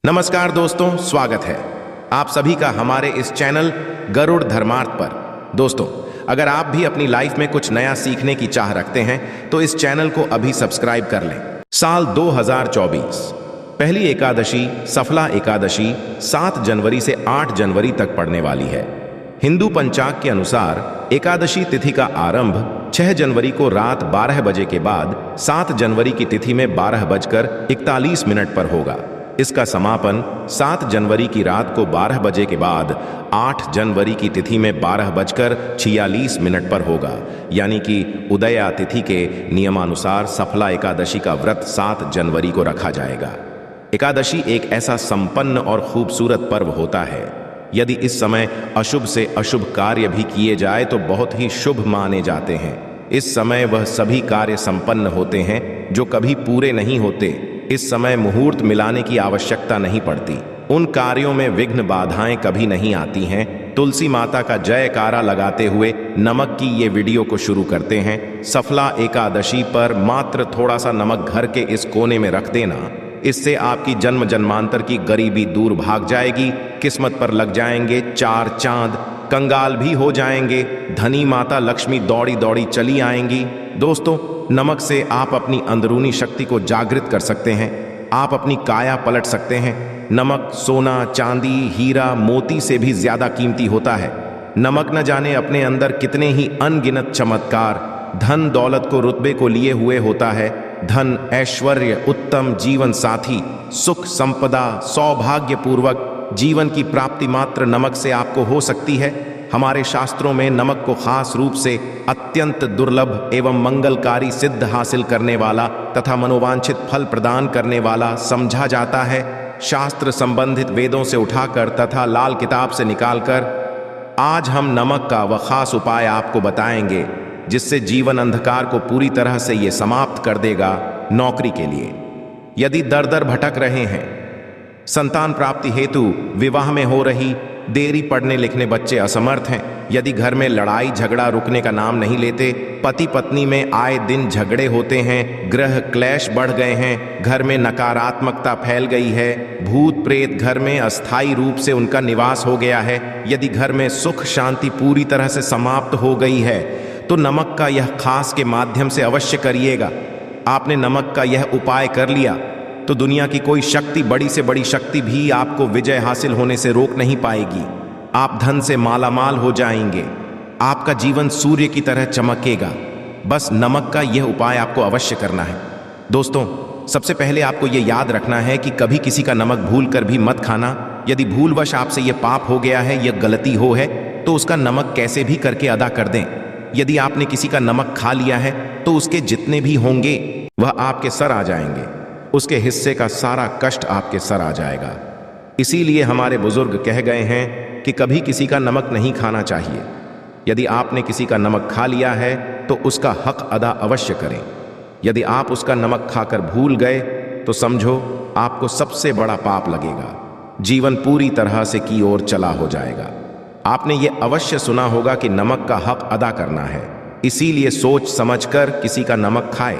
नमस्कार दोस्तों, स्वागत है आप सभी का हमारे इस चैनल गरुड़ धर्मार्थ पर। दोस्तों, अगर आप भी अपनी लाइफ में कुछ नया सीखने की चाह रखते हैं तो इस चैनल को अभी सब्सक्राइब कर लें। साल 2024 पहली एकादशी सफला एकादशी 7 जनवरी से 8 जनवरी तक पड़ने वाली है। हिंदू पंचांग के अनुसार एकादशी तिथि का आरंभ 6 जनवरी को रात 12 बजे के बाद 7 जनवरी की तिथि में 12:41 पर होगा। इसका समापन 7 जनवरी की रात को 12 बजे के बाद 8 जनवरी की तिथि में 12:46 पर होगा। यानी कि उदया तिथि के नियमानुसार सफला एकादशी का व्रत 7 जनवरी को रखा जाएगा। एकादशी एक ऐसा संपन्न और खूबसूरत पर्व होता है। यदि इस समय अशुभ से अशुभ कार्य भी किए जाए तो बहुत ही शुभ माने जाते हैं। इस समय वह सभी कार्य संपन्न होते हैं जो कभी पूरे नहीं होते। इस समय मुहूर्त मिलाने की आवश्यकता नहीं पड़ती। उन कार्यों में विघ्न बाधाएं कभी नहीं आती हैं। तुलसी माता का जयकारा लगाते हुए नमक की ये वीडियो को शुरू करते हैं। सफला एकादशी पर मात्र थोड़ा सा नमक घर के इस कोने में रख देना। इससे आपकी जन्म जन्मांतर की गरीबी दूर भाग जाएगी, किस्मत पर लग जाएंगे 4 चांद, कंगाल भी हो जाएंगे, धनी माता लक्ष्मी दौड़ी दौड़ी चली आएंगी। दोस्तों, नमक से आप अपनी अंदरूनी शक्ति को जागृत कर सकते हैं। आप अपनी काया पलट सकते हैं। नमक सोना, चांदी, हीरा, मोती से भी ज्यादा कीमती होता है। नमक न जाने अपने अंदर कितने ही अनगिनत चमत्कार, धन दौलत को रुतबे को लिए हुए होता है। धन, ऐश्वर्य, उत्तम जीवन साथी, सुख, संपदा, सौभाग्यपूर्वक जीवन की प्राप्ति मात्र नमक से आपको हो सकती है। हमारे शास्त्रों में नमक को खास रूप से अत्यंत दुर्लभ एवं मंगलकारी सिद्ध हासिल करने वाला तथा मनोवांछित फल प्रदान करने वाला समझा जाता है। शास्त्र संबंधित वेदों से उठाकर तथा लाल किताब से निकालकर आज हम नमक का वह खास उपाय आपको बताएंगे जिससे जीवन अंधकार को पूरी तरह से ये समाप्त कर देगा। नौकरी के लिए यदि दर दर भटक रहे हैं, संतान प्राप्ति हेतु विवाह में हो रही देरी, पढ़ने लिखने बच्चे असमर्थ हैं, यदि घर में लड़ाई झगड़ा रुकने का नाम नहीं लेते, पति पत्नी में आए दिन झगड़े होते हैं, ग्रह क्लेश बढ़ गए हैं, घर में नकारात्मकता फैल गई है, भूत प्रेत घर में अस्थायी रूप से उनका निवास हो गया है, यदि घर में सुख शांति पूरी तरह से समाप्त हो गई है तो नमक का यह खास के माध्यम से अवश्य करिएगा। आपने नमक का यह उपाय कर लिया तो दुनिया की कोई शक्ति, बड़ी से बड़ी शक्ति भी आपको विजय हासिल होने से रोक नहीं पाएगी। आप धन से मालामाल हो जाएंगे। आपका जीवन सूर्य की तरह चमकेगा। बस नमक का यह उपाय आपको अवश्य करना है। दोस्तों, सबसे पहले आपको यह याद रखना है कि कभी किसी का नमक भूल कर भी मत खाना। यदि भूलवश आपसे यह पाप हो गया है, यह गलती हो है, तो उसका नमक कैसे भी करके अदा कर दें। यदि आपने किसी का नमक खा लिया है तो उसके जितने भी होंगे वह आपके सर आ जाएंगे। उसके हिस्से का सारा कष्ट आपके सर आ जाएगा। इसीलिए हमारे बुजुर्ग कह गए हैं कि कभी किसी का नमक नहीं खाना चाहिए। यदि आपने किसी का नमक खा लिया है तो उसका हक अदा अवश्य करें। यदि आप उसका नमक खाकर भूल गए तो समझो आपको सबसे बड़ा पाप लगेगा। जीवन पूरी तरह से की ओर चला हो जाएगा। आपने ये अवश्य सुना होगा कि नमक का हक अदा करना है, इसीलिए सोच समझकर किसी का नमक खाए।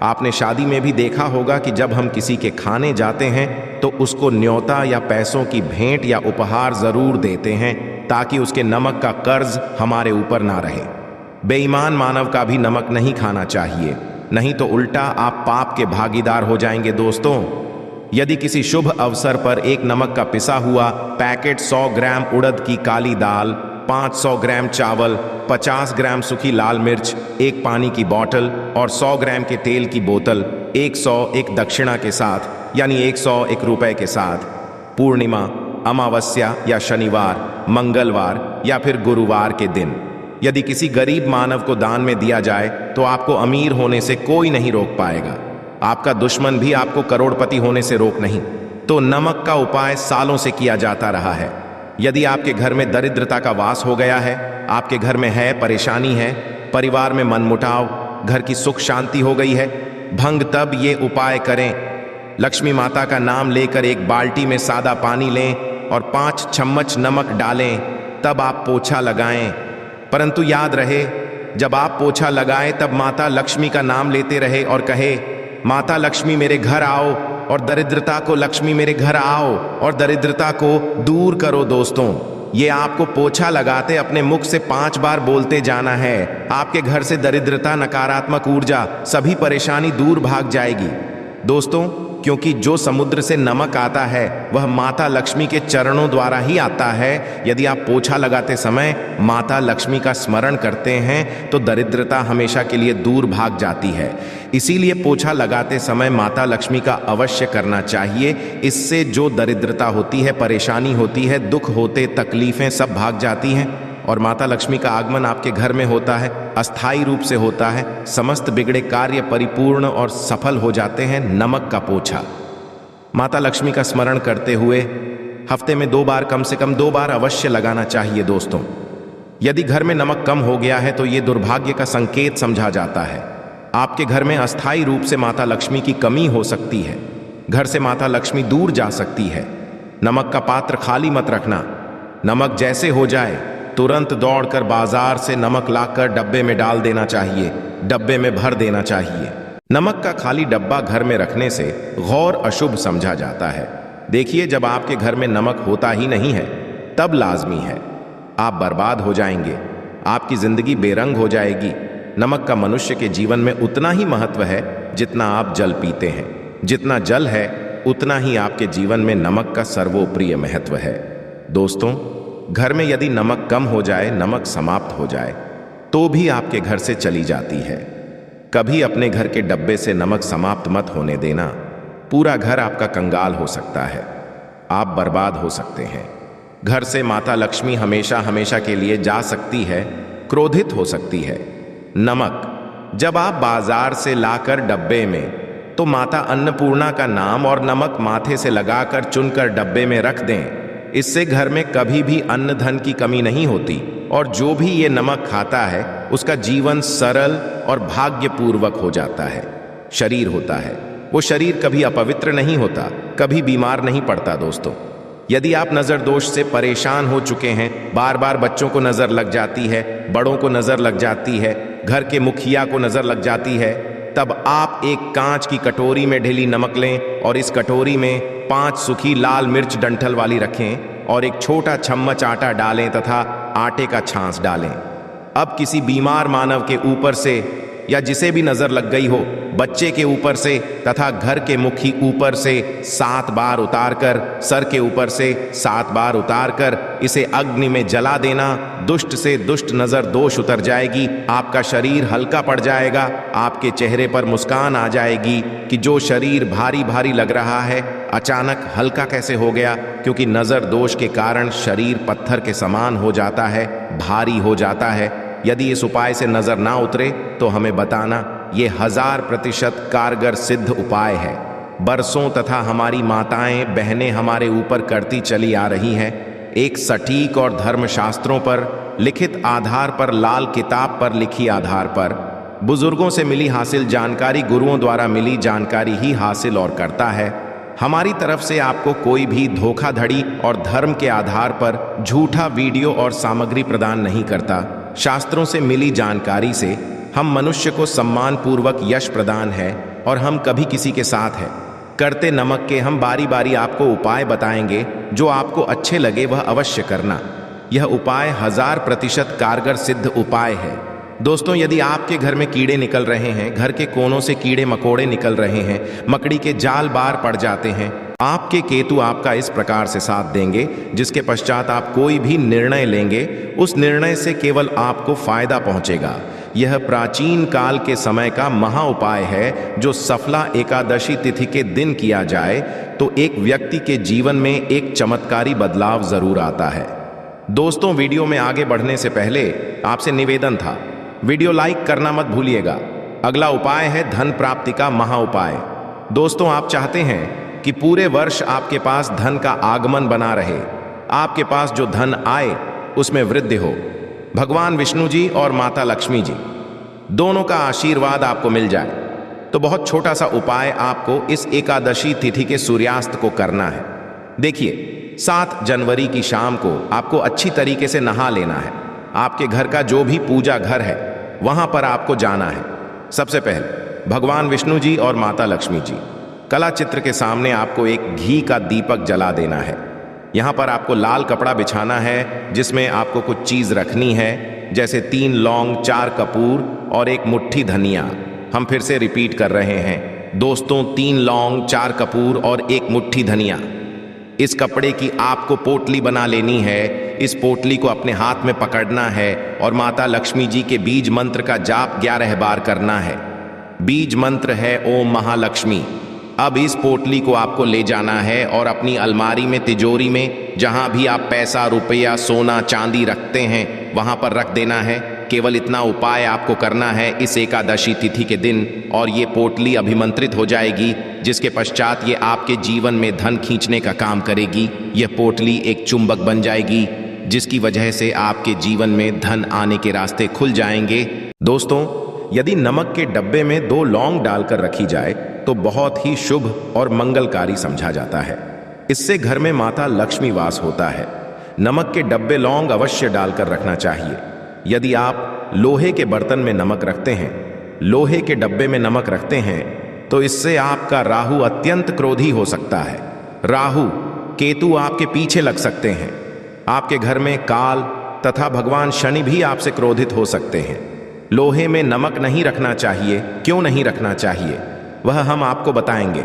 आपने शादी में भी देखा होगा कि जब हम किसी के खाने जाते हैं तो उसको न्योता या पैसों की भेंट या उपहार जरूर देते हैं ताकि उसके नमक का कर्ज हमारे ऊपर ना रहे। बेईमान मानव का भी नमक नहीं खाना चाहिए, नहीं तो उल्टा आप पाप के भागीदार हो जाएंगे। दोस्तों, यदि किसी शुभ अवसर पर एक नमक का पिसा हुआ पैकेट, 100 ग्राम उड़द की काली दाल, 500 ग्राम चावल, 50 ग्राम सूखी लाल मिर्च, एक पानी की बोतल और 100 ग्राम के तेल की बोतल 101 दक्षिणा के साथ, यानी 101 रुपए के साथ, पूर्णिमा, अमावस्या या शनिवार, मंगलवार या फिर गुरुवार के दिन यदि किसी गरीब मानव को दान में दिया जाए तो आपको अमीर होने से कोई नहीं रोक पाएगा। आपका दुश्मन भी आपको करोड़पति होने से रोक नहीं। तो नमक का उपाय सालों से किया जाता रहा है। यदि आपके घर में दरिद्रता का वास हो गया है, आपके घर में है परेशानी है, परिवार में मनमुटाव, घर की सुख शांति हो गई है, भंग तब ये उपाय करें। लक्ष्मी माता का नाम लेकर एक बाल्टी में सादा पानी लें और 5 चम्मच नमक डालें, तब आप पोछा लगाएं। परंतु याद रहे, जब आप पोछा लगाएं तब माता लक्ष्मी का नाम लेते रहे और कहे, माता लक्ष्मी मेरे घर आओ, और दरिद्रता को लक्ष्मी मेरे घर आओ और दरिद्रता को दूर करो। दोस्तों, ये आपको पोछा लगाते अपने मुख से 5 बार बोलते जाना है। आपके घर से दरिद्रता, नकारात्मक ऊर्जा, सभी परेशानी दूर भाग जाएगी। दोस्तों, क्योंकि जो समुद्र से नमक आता है वह माता लक्ष्मी के चरणों द्वारा ही आता है। यदि आप पोछा लगाते समय माता लक्ष्मी का स्मरण करते हैं तो दरिद्रता हमेशा के लिए दूर भाग जाती है। इसीलिए पोछा लगाते समय माता लक्ष्मी का अवश्य करना चाहिए। इससे जो दरिद्रता होती है, परेशानी होती है, दुख होते, तकलीफें सब भाग जाती हैं और माता लक्ष्मी का आगमन आपके घर में होता है, अस्थायी रूप से होता है। समस्त बिगड़े कार्य परिपूर्ण और सफल हो जाते हैं। नमक का पोछा माता लक्ष्मी का स्मरण करते हुए हफ्ते में 2 बार, कम से कम 2 बार अवश्य लगाना चाहिए। दोस्तों, यदि घर में नमक कम हो गया है तो ये दुर्भाग्य का संकेत समझा जाता है। आपके घर में अस्थायी रूप से माता लक्ष्मी की कमी हो सकती है। घर से माता लक्ष्मी दूर जा सकती है। नमक का पात्र खाली मत रखना। नमक जैसे हो जाए तुरंत दौड़कर बाजार से नमक लाकर डब्बे में डाल देना चाहिए, डब्बे में भर देना चाहिए। नमक का खाली डब्बा घर में रखने से गौर अशुभ समझा जाता है। देखिए, जब आपके घर में नमक होता ही नहीं है तब लाजमी है आप बर्बाद हो जाएंगे, आपकी जिंदगी बेरंग हो जाएगी। नमक का मनुष्य के जीवन में उतना ही महत्व है जितना आप जल पीते हैं। जितना जल है उतना ही आपके जीवन में नमक का सर्वोप्रिय महत्व है। दोस्तों, घर में यदि नमक कम हो जाए, नमक समाप्त हो जाए तो भी आपके घर से चली जाती है। कभी अपने घर के डब्बे से नमक समाप्त मत होने देना। पूरा घर आपका कंगाल हो सकता है, आप बर्बाद हो सकते हैं। घर से माता लक्ष्मी हमेशा हमेशा के लिए जा सकती है, क्रोधित हो सकती है। नमक जब आप बाजार से लाकर डब्बे में, तो माता अन्नपूर्णा का नाम और नमक माथे से लगाकर चुनकर डब्बे में रख दें। इससे घर में कभी भी अन्न धन की कमी नहीं होती और जो भी ये नमक खाता है उसका जीवन सरल और भाग्यपूर्वक हो जाता है। शरीर होता है, वो शरीर कभी अपवित्र नहीं होता, कभी बीमार नहीं पड़ता। दोस्तों, यदि आप नज़र दोष से परेशान हो चुके हैं, बार बार बच्चों को नज़र लग जाती है, बड़ों को नज़र लग जाती है, घर के मुखिया को नज़र लग जाती है, तब आप एक कांच की कटोरी में ढेली नमक लें और इस कटोरी में 5 सूखी लाल मिर्च डंठल वाली रखें और एक छोटा चम्मच आटा डालें तथा आटे का छांस डालें। अब किसी बीमार मानव के ऊपर से या जिसे भी नजर लग गई हो, बच्चे के ऊपर से तथा घर के मुखी ऊपर से 7 बार उतारकर, सर के ऊपर से 7 बार उतारकर इसे अग्नि में जला देना। दुष्ट से दुष्ट नजर दोष उतर जाएगी, आपका शरीर हल्का पड़ जाएगा, आपके चेहरे पर मुस्कान आ जाएगी कि जो शरीर भारी भारी लग रहा है अचानक हल्का कैसे हो गया। क्योंकि नजर दोष के कारण शरीर पत्थर के समान हो जाता है, भारी हो जाता है। यदि इस उपाय से नजर ना उतरे तो हमें बताना। ये 1000% कारगर सिद्ध उपाय है। बरसों तथा हमारी माताएं बहनें हमारे ऊपर करती चली आ रही हैं। एक सटीक और धर्मशास्त्रों पर लिखित आधार पर, लाल किताब पर लिखी आधार पर, बुजुर्गों से मिली हासिल जानकारी, गुरुओं द्वारा मिली जानकारी ही हासिल और करता है। हमारी तरफ से आपको कोई भी धोखाधड़ी और धर्म के आधार पर झूठा वीडियो और सामग्री प्रदान नहीं करता। शास्त्रों से मिली जानकारी से हम मनुष्य को सम्मान पूर्वक यश प्रदान है और हम कभी किसी के साथ है करते नमक के हम बारी बारी आपको उपाय बताएंगे। जो आपको अच्छे लगे वह अवश्य करना। यह उपाय 1000% कारगर सिद्ध उपाय है। दोस्तों, यदि आपके घर में कीड़े निकल रहे हैं, घर के कोनों से कीड़े मकोड़े निकल रहे हैं, मकड़ी के जाल बार पड़ जाते हैं, आपके केतु आपका इस प्रकार से साथ देंगे जिसके पश्चात आप कोई भी निर्णय लेंगे, उस निर्णय से केवल आपको फायदा पहुंचेगा। यह प्राचीन काल के समय का महा उपाय है जो सफला एकादशी तिथि के दिन किया जाए तो एक व्यक्ति के जीवन में एक चमत्कारी बदलाव जरूर आता है। दोस्तों, वीडियो में आगे बढ़ने से पहले आपसे निवेदन था, वीडियो लाइक करना मत भूलिएगा। अगला उपाय है धन प्राप्ति का महा उपाय। दोस्तों, आप चाहते हैं कि पूरे वर्ष आपके पास धन का आगमन बना रहे, आपके पास जो धन आए उसमें वृद्धि हो, भगवान विष्णु जी और माता लक्ष्मी जी दोनों का आशीर्वाद आपको मिल जाए, तो बहुत छोटा सा उपाय आपको इस एकादशी तिथि के सूर्यास्त को करना है। देखिए, 7 जनवरी की शाम को आपको अच्छी तरीके से नहा लेना है। आपके घर का जो भी पूजा घर है वहां पर आपको जाना है। सबसे पहले भगवान विष्णु जी और माता लक्ष्मी जी कला चित्र के सामने आपको एक घी का दीपक जला देना है। यहाँ पर आपको लाल कपड़ा बिछाना है जिसमें आपको कुछ चीज़ रखनी है, जैसे 3 लौंग, 4 कपूर और 1 मुट्ठी धनिया। हम फिर से रिपीट कर रहे हैं दोस्तों, 3 लौंग, 4 कपूर और 1 मुट्ठी धनिया। इस कपड़े की आपको पोटली बना लेनी है। इस पोटली को अपने हाथ में पकड़ना है और माता लक्ष्मी जी के बीज मंत्र का जाप 11 बार करना है। बीज मंत्र है ओम महालक्ष्मी। अब इस पोटली को आपको ले जाना है और अपनी अलमारी में, तिजोरी में, जहां भी आप पैसा, रुपया, सोना, चांदी रखते हैं वहां पर रख देना है। केवल इतना उपाय आपको करना है इस एकादशी तिथि के दिन, और ये पोटली अभिमंत्रित हो जाएगी, जिसके पश्चात ये आपके जीवन में धन खींचने का काम करेगी। यह पोटली एक चुंबक बन जाएगी, जिसकी वजह से आपके जीवन में धन आने के रास्ते खुल जाएंगे। दोस्तों, यदि नमक के डब्बे में 2 लौंग डालकर रखी जाए तो बहुत ही शुभ और मंगलकारी समझा जाता है। इससे घर में माता लक्ष्मी वास होता है। नमक के डब्बे लौंग अवश्य डालकर रखना चाहिए। यदि आप लोहे के बर्तन में नमक रखते हैं, लोहे के डब्बे में नमक रखते हैं, तो इससे आपका राहु अत्यंत क्रोधी हो सकता है। राहु, केतु आपके पीछे लग सकते हैं। आपके घर में काल तथा भगवान शनि भी आपसे क्रोधित हो सकते हैं। लोहे में नमक नहीं रखना चाहिए। क्यों नहीं रखना चाहिए, वह हम आपको बताएंगे।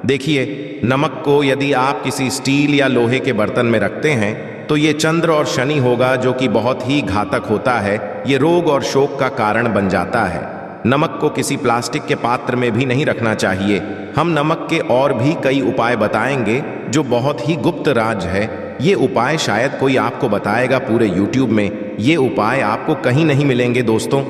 देखिए, नमक को यदि आप किसी स्टील या लोहे के बर्तन में रखते हैं तो ये चंद्र और शनि होगा, जो कि बहुत ही घातक होता है। ये रोग और शोक का कारण बन जाता है। नमक को किसी प्लास्टिक के पात्र में भी नहीं रखना चाहिए। हम नमक के और भी कई उपाय बताएंगे जो बहुत ही गुप्त राज है। ये उपाय शायद कोई आपको बताएगा पूरे YouTube में। ये उपाय आपको कहीं नहीं मिलेंगे। दोस्तों,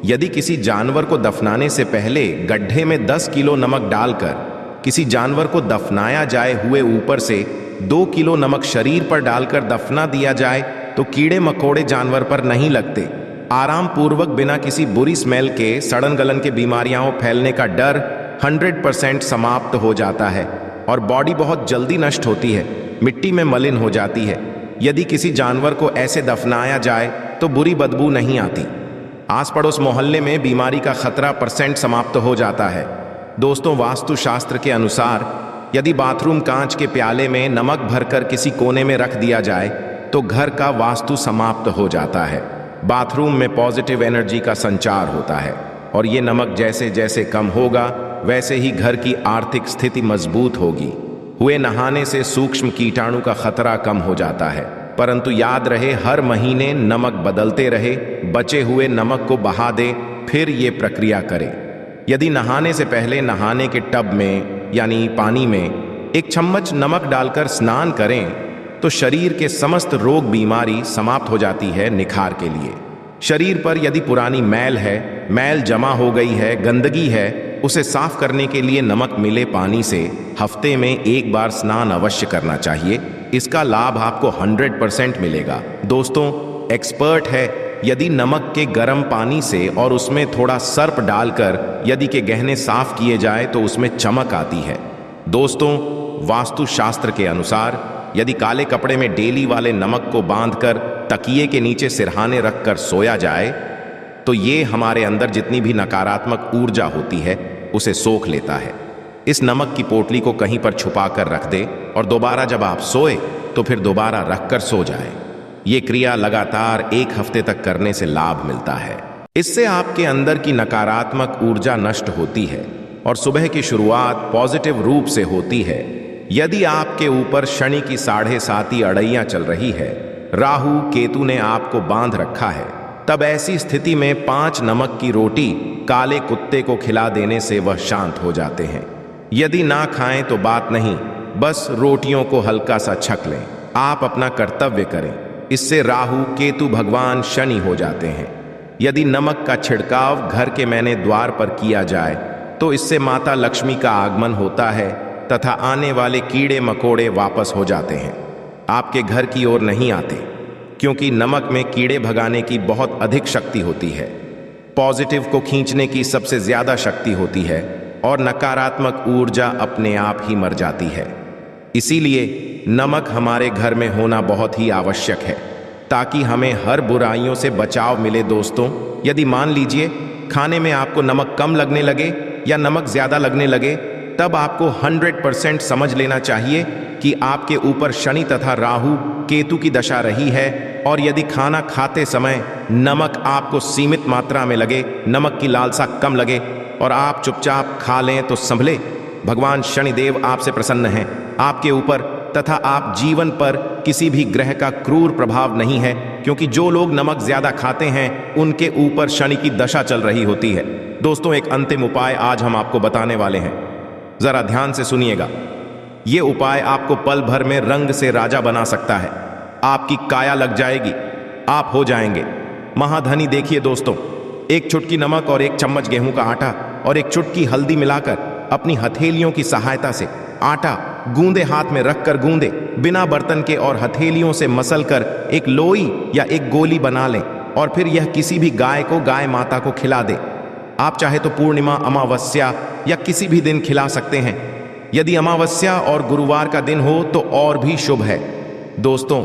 यदि किसी जानवर को दफनाने से पहले गड्ढे में 10 किलो नमक डालकर किसी जानवर को दफनाया जाए, हुए ऊपर से 2 किलो नमक शरीर पर डालकर दफना दिया जाए, तो कीड़े मकोड़े जानवर पर नहीं लगते। आराम पूर्वक, बिना किसी बुरी स्मेल के, सड़न गलन के बीमारियां फैलने का डर 100% समाप्त हो जाता है और बॉडी बहुत जल्दी नष्ट होती है, मिट्टी में मलिन हो जाती है। यदि किसी जानवर को ऐसे दफनाया जाए तो बुरी बदबू नहीं आती। आस पड़ोस मोहल्ले में बीमारी का खतरा % समाप्त हो जाता है। दोस्तों, वास्तुशास्त्र के अनुसार यदि बाथरूम कांच के प्याले में नमक भरकर किसी कोने में रख दिया जाए तो घर का वास्तु समाप्त हो जाता है। बाथरूम में पॉजिटिव एनर्जी का संचार होता है और ये नमक जैसे जैसे कम होगा वैसे ही घर की आर्थिक स्थिति मजबूत होगी। हुए नहाने से सूक्ष्म कीटाणु का खतरा कम हो जाता है, परंतु याद रहे, हर महीने नमक बदलते रहे। बचे हुए नमक को बहा दे, फिर ये प्रक्रिया करें। यदि नहाने से पहले नहाने के टब में यानी पानी में 1 चम्मच नमक डालकर स्नान करें तो शरीर के समस्त रोग बीमारी समाप्त हो जाती है। निखार के लिए शरीर पर यदि पुरानी मैल है, मैल जमा हो गई है, गंदगी है, उसे साफ करने के लिए नमक मिले पानी से हफ्ते में 1 बार स्नान अवश्य करना चाहिए। इसका लाभ आपको 100% मिलेगा। दोस्तों, एक्सपर्ट है, यदि नमक के गर्म पानी से और उसमें थोड़ा सर्प डालकर यदि के गहने साफ किए जाए तो उसमें चमक आती है। दोस्तों, वास्तुशास्त्र के अनुसार यदि काले कपड़े में डेली वाले नमक को बांधकर तकिए के नीचे सिरहाने रखकर सोया जाए तो ये हमारे अंदर जितनी भी नकारात्मक ऊर्जा होती है उसे सोख लेता है। इस नमक की पोटली को कहीं पर छुपा कर रख दे और दोबारा जब आप सोए तो फिर दोबारा रखकर सो जाए। ये क्रिया लगातार 1 हफ्ते तक करने से लाभ मिलता है। इससे आपके अंदर की नकारात्मक ऊर्जा नष्ट होती है और सुबह की शुरुआत पॉजिटिव रूप से होती है। यदि आपके ऊपर शनि की 7.5 अड़ैयां चल रही है, राहु केतु ने आपको बांध रखा है, तब ऐसी स्थिति में 5 नमक की रोटी काले कुत्ते को खिला देने से वह शांत हो जाते हैं। यदि ना खाएं तो बात नहीं, बस रोटियों को हल्का सा छक लें। आप अपना कर्तव्य करें, इससे राहु केतु भगवान शनि हो जाते हैं। यदि नमक का छिड़काव घर के मैंने द्वार पर किया जाए तो इससे माता लक्ष्मी का आगमन होता है तथा आने वाले कीड़े मकोड़े वापस हो जाते हैं, आपके घर की ओर नहीं आते, क्योंकि नमक में कीड़े भगाने की बहुत अधिक शक्ति होती है, पॉजिटिव को खींचने की सबसे ज्यादा शक्ति होती है और नकारात्मक ऊर्जा अपने आप ही मर जाती है। इसीलिए नमक हमारे घर में होना बहुत ही आवश्यक है ताकि हमें हर बुराइयों से बचाव मिले। दोस्तों, यदि मान लीजिए खाने में आपको नमक कम लगने लगे या नमक ज्यादा लगने लगे तब आपको 100% समझ लेना चाहिए कि आपके ऊपर शनि तथा राहु केतु की दशा रही है। और यदि खाना खाते समय नमक आपको सीमित मात्रा में लगे, नमक की लालसा कम लगे और आप चुपचाप खा लें तो संभले। भगवान शनिदेव आपसे प्रसन्न हैं, आपके ऊपर तथा आप जीवन पर किसी भी ग्रह का क्रूर प्रभाव नहीं है, क्योंकि जो लोग नमक ज्यादा खाते हैं उनके ऊपर शनि की दशा चल रही होती है। दोस्तों, एक अंतिम उपाय आज हम आपको बताने वाले हैं, जरा ध्यान से सुनिएगा। ये उपाय आपको पल भर में रंग से राजा बना सकता है। आपकी काया लग जाएगी, आप हो जाएंगे महाधनी। देखिए दोस्तों, एक चुटकी नमक और एक चम्मच गेहूं का आटा और एक चुटकी हल्दी मिलाकर अपनी हथेलियों की सहायता से आटा गूंदे हाथ में रखकर गूंदे, बिना बर्तन के और हथेलियों से मसलकर एक लोई या एक गोली बना लें और फिर यह किसी भी गाय को, गाय माता को खिला दे। आप चाहे तो पूर्णिमा, अमावस्या या किसी भी दिन खिला सकते हैं। यदि अमावस्या और गुरुवार का दिन हो तो और भी शुभ है। दोस्तों,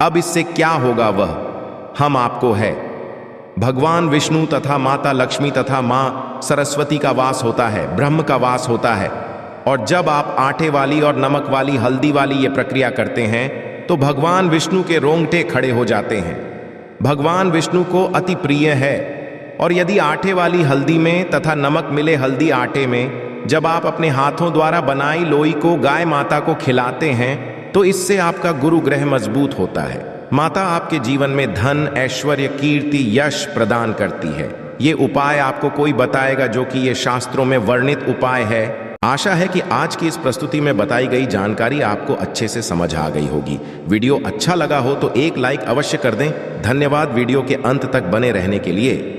अब इससे क्या होगा वह हम आपको है। भगवान विष्णु तथा माता लक्ष्मी तथा मां सरस्वती का वास होता है, ब्रह्म का वास होता है। और जब आप आटे वाली और नमक वाली, हल्दी वाली ये प्रक्रिया करते हैं तो भगवान विष्णु के रोंगटे खड़े हो जाते हैं। भगवान विष्णु को अति प्रिय है। और यदि आटे वाली हल्दी में तथा नमक मिले हल्दी आटे में जब आप अपने हाथों द्वारा बनाई लोई को गाय माता को खिलाते हैं तो इससे आपका गुरु ग्रह मजबूत होता है। माता आपके जीवन में धन, ऐश्वर्य, कीर्ति, यश प्रदान करती है। ये उपाय आपको कोई बताएगा जो कि ये शास्त्रों में वर्णित उपाय है। आशा है कि आज की इस प्रस्तुति में बताई गई जानकारी आपको अच्छे से समझ आ गई होगी। वीडियो अच्छा लगा हो तो एक लाइक अवश्य कर दें। धन्यवाद वीडियो के अंत तक बने रहने के लिए।